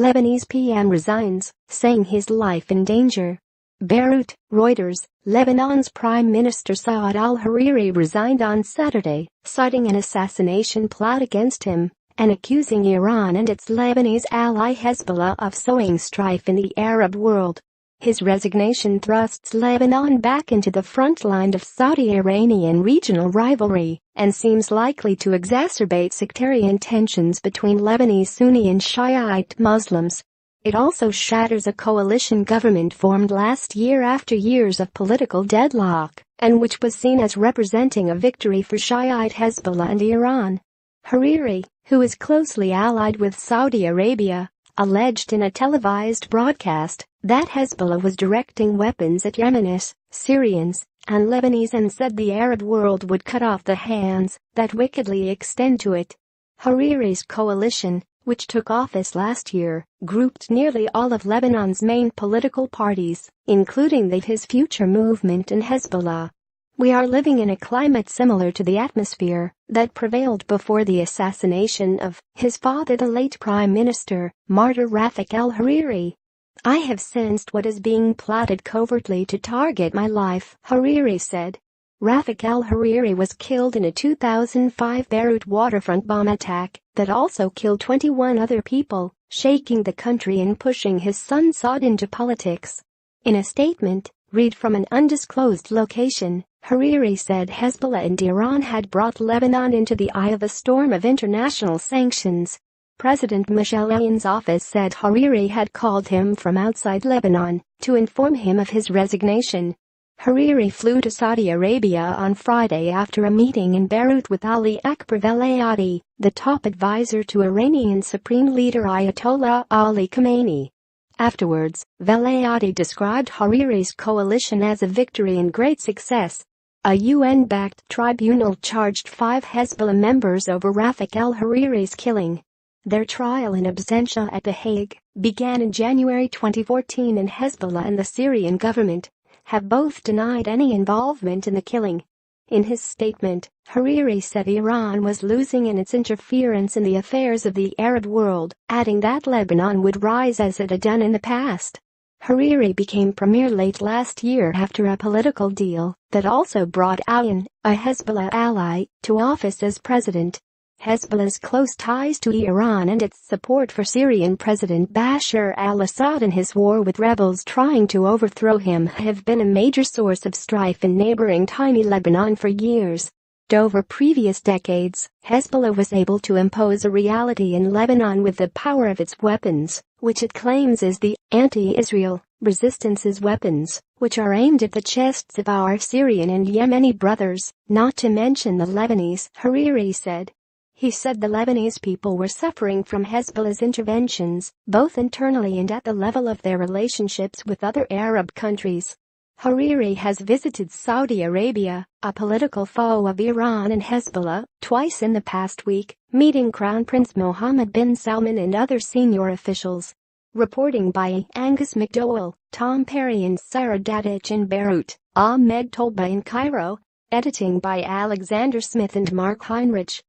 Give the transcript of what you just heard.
Lebanese PM resigns, saying his life in danger. Beirut, Reuters. Lebanon's Prime Minister Saad al-Hariri resigned on Saturday, citing an assassination plot against him and accusing Iran and its Lebanese ally Hezbollah of sowing strife in the Arab world. His resignation thrusts Lebanon back into the front line of Saudi-Iranian regional rivalry and seems likely to exacerbate sectarian tensions between Lebanese Sunni and Shiite Muslims. It also shatters a coalition government formed last year after years of political deadlock, and which was seen as representing a victory for Shiite Hezbollah and Iran. Hariri, who is closely allied with Saudi Arabia, alleged in a televised broadcast that Hezbollah was directing weapons at Yemenis, Syrians, and Lebanese and said the Arab world would cut off the hands that wickedly extend to it. Hariri's coalition, which took office last year, grouped nearly all of Lebanon's main political parties, including the His Future movement and Hezbollah. We are living in a climate similar to the atmosphere that prevailed before the assassination of his father, the late Prime Minister, martyr Rafik al-Hariri. I have sensed what is being plotted covertly to target my life, Hariri said. Rafik al-Hariri was killed in a 2005 Beirut waterfront bomb attack that also killed 21 other people, shaking the country and pushing his son Saad into politics. In a statement, read from an undisclosed location, Hariri said Hezbollah and Iran had brought Lebanon into the eye of a storm of international sanctions. President Michel Aoun's office said Hariri had called him from outside Lebanon to inform him of his resignation. Hariri flew to Saudi Arabia on Friday after a meeting in Beirut with Ali Akbar Velayati, the top advisor to Iranian Supreme Leader Ayatollah Ali Khamenei. Afterwards, Velayati described Hariri's coalition as a victory and great success. A UN-backed tribunal charged 5 Hezbollah members over Rafik al-Hariri's killing. Their trial in absentia at The Hague began in January 2014 and Hezbollah and the Syrian government have both denied any involvement in the killing. In his statement, Hariri said Iran was losing in its interference in the affairs of the Arab world, adding that Lebanon would rise as it had done in the past. Hariri became premier late last year after a political deal that also brought Aoun, a Hezbollah ally, to office as president. Hezbollah's close ties to Iran and its support for Syrian President Bashar al-Assad in his war with rebels trying to overthrow him have been a major source of strife in neighboring tiny Lebanon for years. Over previous decades, Hezbollah was able to impose a reality in Lebanon with the power of its weapons, which it claims is the anti-Israel resistance's weapons, which are aimed at the chests of our Syrian and Yemeni brothers, not to mention the Lebanese, Hariri said. He said the Lebanese people were suffering from Hezbollah's interventions, both internally and at the level of their relationships with other Arab countries. Hariri has visited Saudi Arabia, a political foe of Iran and Hezbollah, twice in the past week, meeting Crown Prince Mohammed bin Salman and other senior officials. Reporting by Angus McDowell, Tom Perry and Sarah Dadich in Beirut, Ahmed Tolba in Cairo. Editing by Alexander Smith and Mark Heinrich.